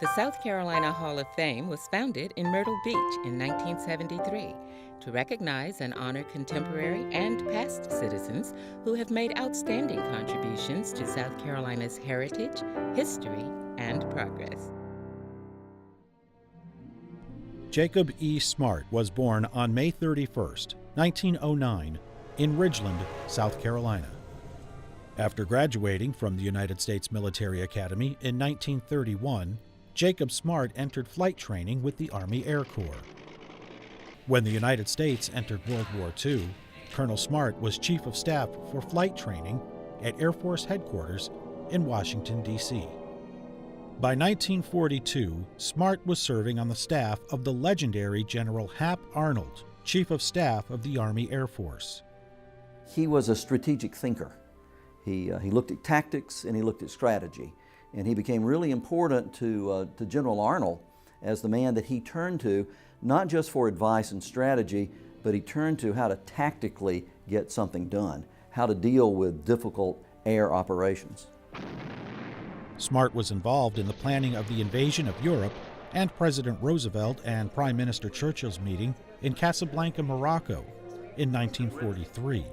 The South Carolina Hall of Fame was founded in Myrtle Beach in 1973 to recognize and honor contemporary and past citizens who have made outstanding contributions to South Carolina's heritage, history, and progress. Jacob E. Smart was born on May 31, 1909, in Ridgeland, South Carolina. After graduating from the United States Military Academy in 1931, Jacob Smart entered flight training with the Army Air Corps. When the United States entered World War II, Colonel Smart was Chief of Staff for Flight Training at Air Force Headquarters in Washington, D.C. By 1942, Smart was serving on the staff of the legendary General Hap Arnold, Chief of Staff of the Army Air Force. He was a strategic thinker. He looked at tactics and he looked at strategy. And he became really important to General Arnold as the man that he turned to, not just for advice and strategy, but he turned to how to tactically get something done, how to deal with difficult air operations. Smart was involved in the planning of the invasion of Europe and President Roosevelt and Prime Minister Churchill's meeting in Casablanca, Morocco in 1943.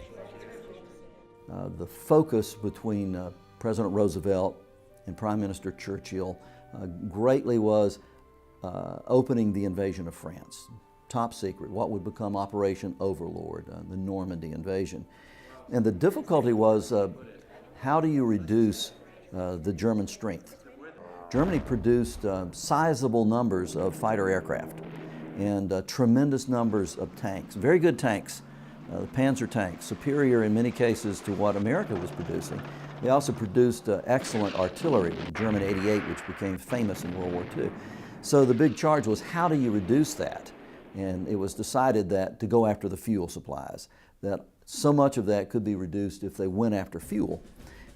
The focus between President Roosevelt and Prime Minister Churchill greatly was opening the invasion of France. Top secret, what would become Operation Overlord, the Normandy invasion. And the difficulty was, how do you reduce the German strength? Germany produced sizable numbers of fighter aircraft and tremendous numbers of tanks, very good tanks, the Panzer tanks, superior in many cases to what America was producing. They also produced excellent artillery, the German 88, which became famous in World War II. So the big charge was, how do you reduce that? And it was decided that to go after the fuel supplies, that so much of that could be reduced if they went after fuel.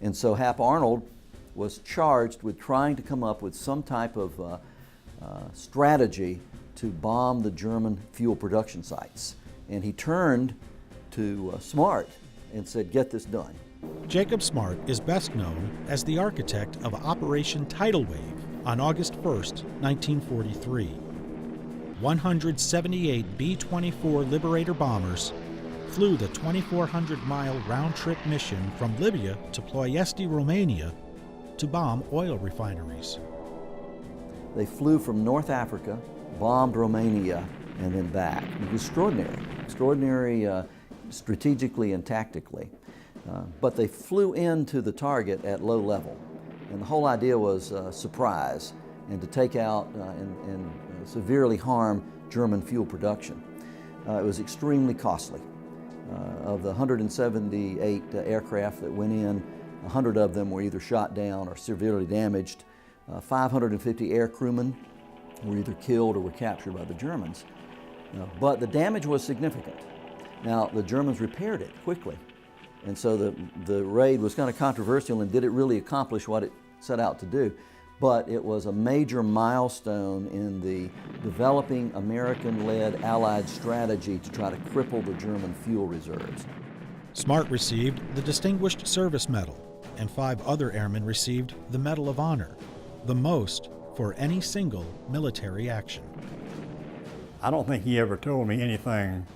And so Hap Arnold was charged with trying to come up with some type of strategy to bomb the German fuel production sites. And he turned to Smart and said, get this done. Jacob Smart is best known as the architect of Operation Tidal Wave on August 1, 1943. 178 B-24 Liberator bombers flew the 2,400-mile round-trip mission from Libya to Ploiesti, Romania, to bomb oil refineries. They flew from North Africa, bombed Romania, and then back. It was extraordinary strategically and tactically. But they flew into the target at low level. And the whole idea was surprise and to take out and severely harm German fuel production. It was extremely costly. Of the 178 aircraft that went in, 100 of them were either shot down or severely damaged. 550 air crewmen were either killed or were captured by the Germans. But the damage was significant. Now, the Germans repaired it quickly. And so the raid was kind of controversial, and did it really accomplish what it set out to do? But it was a major milestone in the developing American-led Allied strategy to try to cripple the German fuel reserves. Smart received the Distinguished Service Medal, and 5 other airmen received the Medal of Honor, the most for any single military action. I don't think he ever told me anything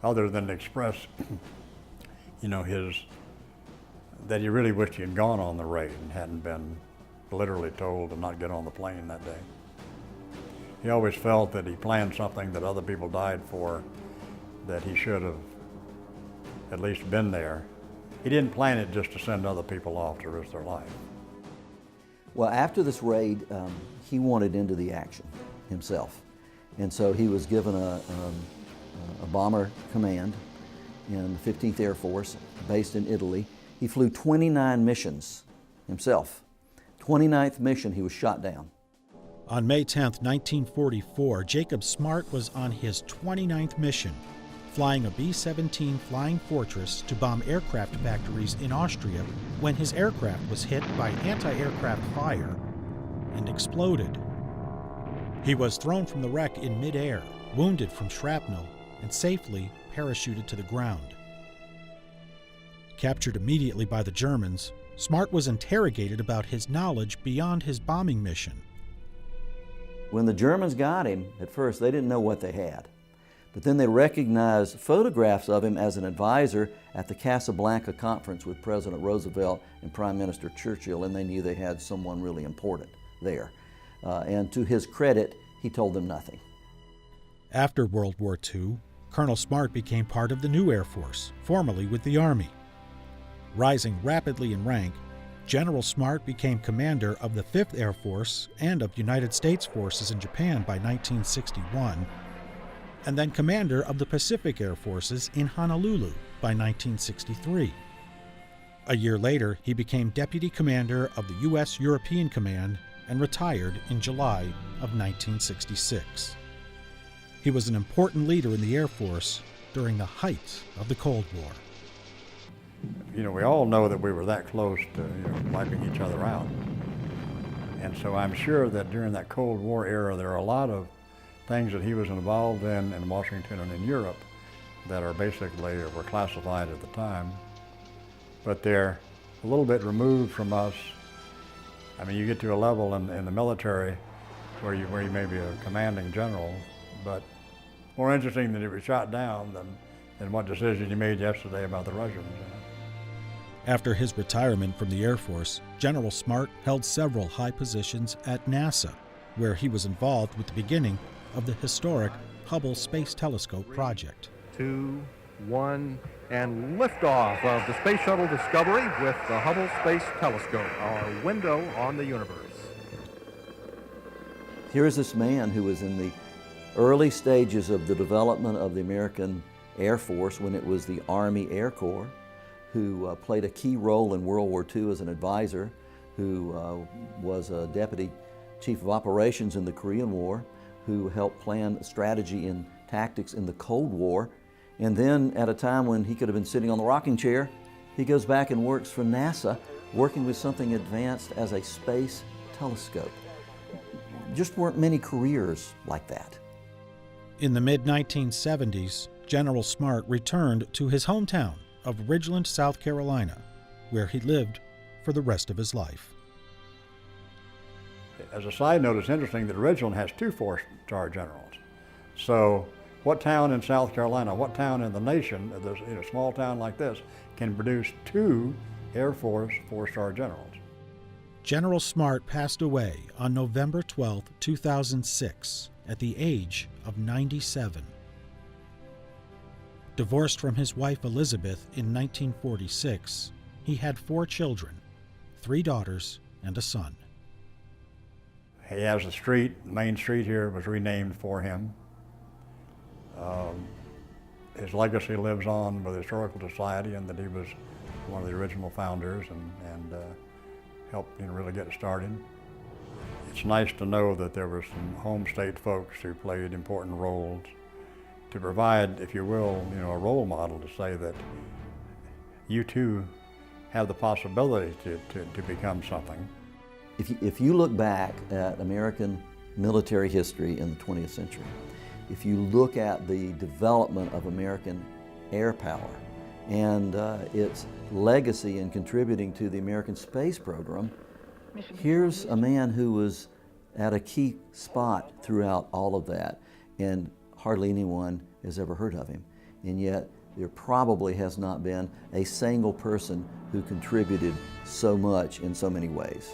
other than to express that he really wished he had gone on the raid and hadn't been literally told to not get on the plane that day. He always felt that he planned something that other people died for, that he should have at least been there. He didn't plan it just to send other people off to risk their life. Well, after this raid, he wanted into the action himself. And so he was given a bomber command in the 15th Air Force, based in Italy. He flew 29 missions himself. 29th mission, he was shot down. On May 10, 1944, Jacob Smart was on his 29th mission, flying a B-17 Flying Fortress to bomb aircraft factories in Austria when his aircraft was hit by anti-aircraft fire and exploded. He was thrown from the wreck in midair, wounded from shrapnel, and safely parachuted to the ground. Captured immediately by the Germans, Smart was interrogated about his knowledge beyond his bombing mission. When the Germans got him, at first they didn't know what they had. But then they recognized photographs of him as an advisor at the Casablanca conference with President Roosevelt and Prime Minister Churchill, and they knew they had someone really important there. And to his credit, he told them nothing. After World War II, Colonel Smart became part of the new Air Force, formerly with the Army. Rising rapidly in rank, General Smart became commander of the 5th Air Force and of United States forces in Japan by 1961, and then commander of the Pacific Air Forces in Honolulu by 1963. A year later, he became deputy commander of the U.S. European Command and retired in July of 1966. He was an important leader in the Air Force during the height of the Cold War. You know, we all know that we were that close to, wiping each other out. And so I'm sure that during that Cold War era, there are a lot of things that he was involved in Washington and in Europe that are basically were classified at the time. But they're a little bit removed from us. I mean, you get to a level in the military where you may be a commanding general, but more interesting that he was shot down than what decision you made yesterday about the Russians. After his retirement from the Air Force, General Smart held several high positions at NASA, where he was involved with the beginning of the historic Hubble Space Telescope project. 2, 1, and liftoff of the Space Shuttle Discovery with the Hubble Space Telescope, our window on the universe. Here's this man who was in the early stages of the development of the American Air Force when it was the Army Air Corps, who played a key role in World War II as an advisor, who was a deputy chief of operations in the Korean War, who helped plan strategy and tactics in the Cold War. And then at a time when he could have been sitting on the rocking chair, he goes back and works for NASA, working with something advanced as a space telescope. Just weren't many careers like that. In the mid-1970s, General Smart returned to his hometown of Ridgeland, South Carolina, where he lived for the rest of his life. As a side note, it's interesting that Ridgeland has 2 4-star generals. So what town in South Carolina, what town in the nation, in a small town like this, can produce 2 Air Force 4-star generals? General Smart passed away on November 12, 2006, at the age of 97. Divorced from his wife Elizabeth in 1946, he had 4 children, 3 daughters and a son. He has a street, Main Street here was renamed for him. His legacy lives on with the Historical Society, and that he was one of the original founders and helped really get it started. It's nice to know that there were some home state folks who played important roles to provide, if you will, a role model to say that you too have the possibility to become something. If you look back at American military history in the 20th century, if you look at the development of American air power and its legacy in contributing to the American space program, here's a man who was at a key spot throughout all of that, and hardly anyone has ever heard of him. And yet, there probably has not been a single person who contributed so much in so many ways.